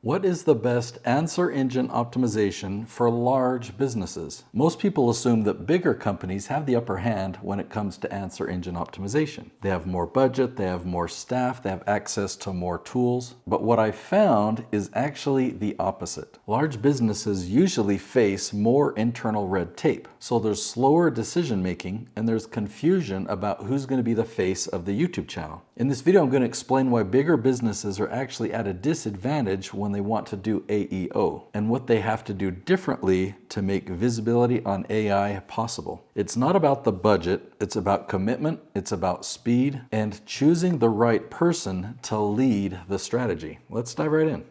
What is the best answer engine optimization for large businesses? Most people assume that bigger companies have the upper hand when it comes to answer engine optimization. They have more budget, they have more staff, they have access to more tools. But what I found is actually the opposite. Large businesses usually face more internal red tape. So there's slower decision making and there's confusion about who's going to be the face of the YouTube channel. In this video, I'm going to explain why bigger businesses are actually at a disadvantage when they want to do AEO and what they have to do differently to make visibility on AI possible. It's not about the budget, it's about commitment, it's about speed, and choosing the right person to lead the strategy. Let's dive right in.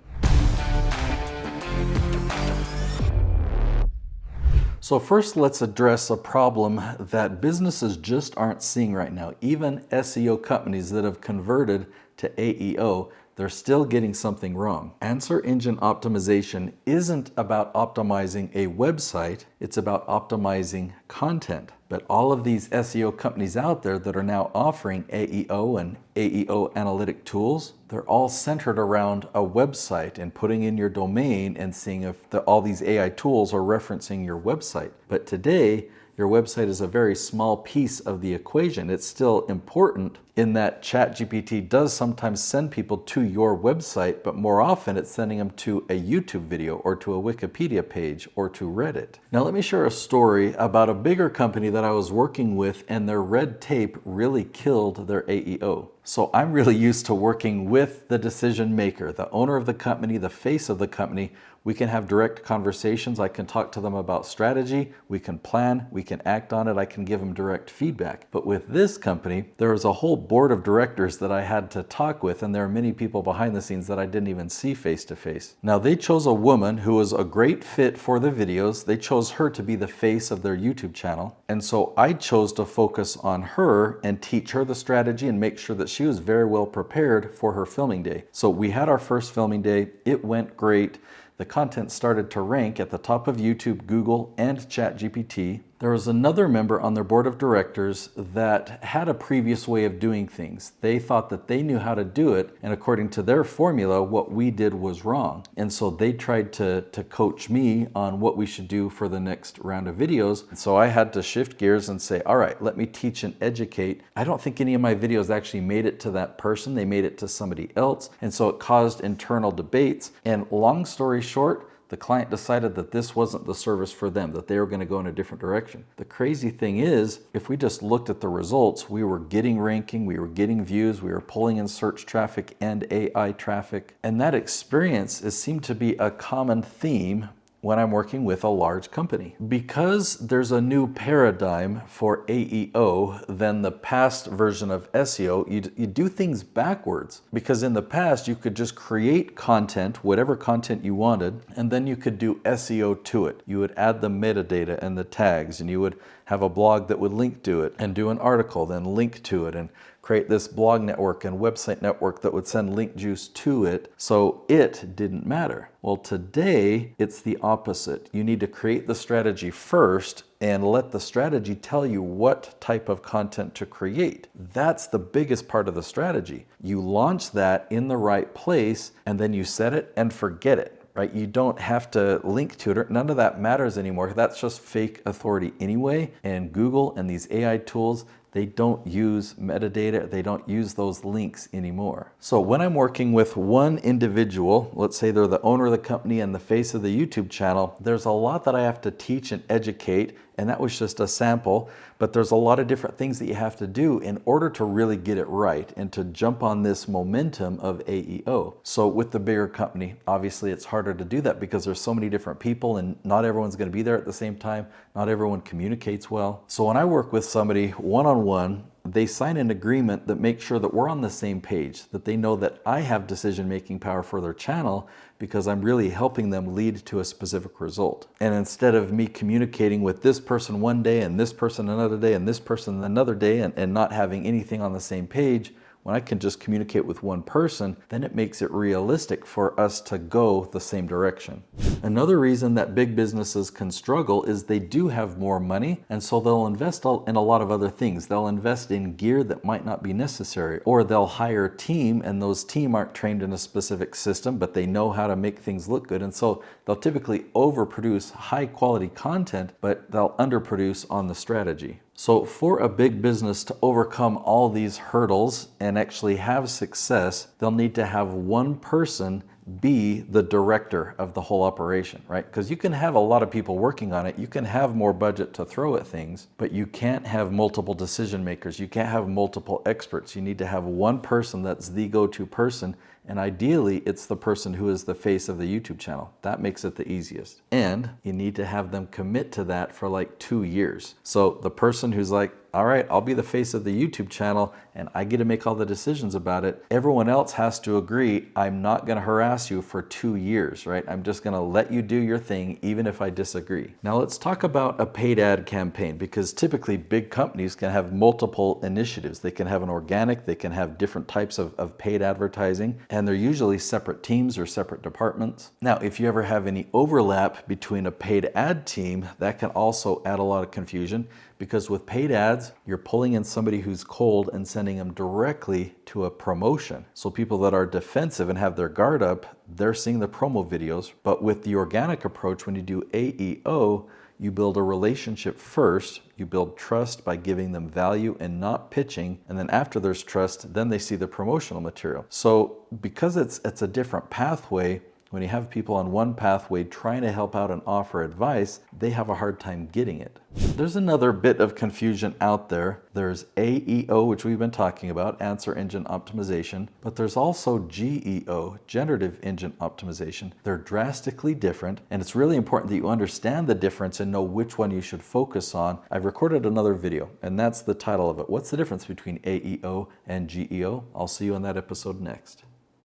So first, let's address a problem that businesses just aren't seeing right now. Even SEO companies that have converted to AEO, they're still getting something wrong. Answer engine optimization isn't about optimizing a website, it's about optimizing content. But all of these SEO companies out there that are now offering AEO and AEO analytic tools, they're all centered around a website and putting in your domain and seeing if all these AI tools are referencing your website. But today, your website is a very small piece of the equation. It's still important in that ChatGPT does sometimes send people to your website, but more often it's sending them to a YouTube video or to a Wikipedia page or to Reddit. Now let me share a story about a bigger company that I was working with and their red tape really killed their AEO. So I'm really used to working with the decision maker, the owner of the company, the face of the company. We can have direct conversations. I can talk to them about strategy. We can plan. We can act on it. I can give them direct feedback. But with this company, there was a whole board of directors that I had to talk with, and there are many people behind the scenes that I didn't even see face to face. Now, they chose a woman who was a great fit for the videos. They chose her to be the face of their YouTube channel. And so I chose to focus on her and teach her the strategy and make sure that she was very well prepared for her filming day. So we had our first filming day. It went great. The content started to rank at the top of YouTube, Google, and ChatGPT. There was another member on their board of directors that had a previous way of doing things. They thought that they knew how to do it, and according to their formula, what we did was wrong. And so they tried to coach me on what we should do for the next round of videos. And so I had to shift gears and say, all right, let me teach and educate. I don't think any of my videos actually made it to that person. They made it to somebody else. And so it caused internal debates. And long story short, the client decided that this wasn't the service for them, that they were going to go in a different direction. The crazy thing is, if we just looked at the results, we were getting ranking, we were getting views, we were pulling in search traffic and AI traffic. And that experience seemed to be a common theme when I'm working with a large company. Because there's a new paradigm for AEO than the past version of SEO, you do things backwards. Because in the past, you could just create content, whatever content you wanted, and then you could do SEO to it. You would add the metadata and the tags, and you would have a blog that would link to it, and do an article, then link to it, and create this blog network and website network that would send link juice to it, so it didn't matter. Well, today, it's the opposite. You need to create the strategy first and let the strategy tell you what type of content to create. That's the biggest part of the strategy. You launch that in the right place, and then you set it and forget it. Right? You don't have to link to it. None of that matters anymore. That's just fake authority anyway. And Google and these AI tools, they don't use metadata. They don't use those links anymore. So when I'm working with one individual, let's say they're the owner of the company and the face of the YouTube channel, there's a lot that I have to teach and educate. And that was just a sample, but there's a lot of different things that you have to do in order to really get it right and to jump on this momentum of AEO. So with the bigger company, obviously it's harder to do that because there's so many different people and not everyone's going to be there at the same time. Not everyone communicates well. So when I work with somebody one-on-one, they sign an agreement that makes sure that we're on the same page, that they know that I have decision-making power for their channel because I'm really helping them lead to a specific result. And instead of me communicating with this person one day and this person another day and this person another day and not having anything on the same page, when I can just communicate with one person, then it makes it realistic for us to go the same direction. Another reason that big businesses can struggle is they do have more money, and so they'll invest in a lot of other things. They'll invest in gear that might not be necessary, or they'll hire a team, and those team aren't trained in a specific system, but they know how to make things look good. And so they'll typically overproduce high quality content, but they'll underproduce on the strategy. So for a big business to overcome all these hurdles and actually have success, they'll need to have one person be the director of the whole operation, right? Because you can have a lot of people working on it, you can have more budget to throw at things, but you can't have multiple decision makers, you can't have multiple experts. You need to have one person that's the go-to person, and ideally it's the person who is the face of the YouTube channel. That makes it the easiest. And you need to have them commit to that for like 2 years. So the person who's like, all right, I'll be the face of the YouTube channel and I get to make all the decisions about it. Everyone else has to agree, I'm not gonna harass you for 2 years, right? I'm just gonna let you do your thing even if I disagree. Now let's talk about a paid ad campaign, because typically big companies can have multiple initiatives. They can have an organic, they can have different types of paid advertising, and they're usually separate teams or separate departments. Now, if you ever have any overlap between a paid ad team, that can also add a lot of confusion, because with paid ads, you're pulling in somebody who's cold and sending them directly to a promotion. So people that are defensive and have their guard up, they're seeing the promo videos. But with the organic approach, when you do AEO, you build a relationship first, you build trust by giving them value and not pitching, and then after there's trust, then they see the promotional material. So because it's a different pathway, when you have people on one pathway trying to help out and offer advice, they have a hard time getting it. There's another bit of confusion out there. There's AEO, which we've been talking about, Answer Engine Optimization, but there's also GEO, Generative Engine Optimization. They're drastically different, and it's really important that you understand the difference and know which one you should focus on. I've recorded another video, and that's the title of it. What's the difference between AEO and GEO? I'll see you in that episode next.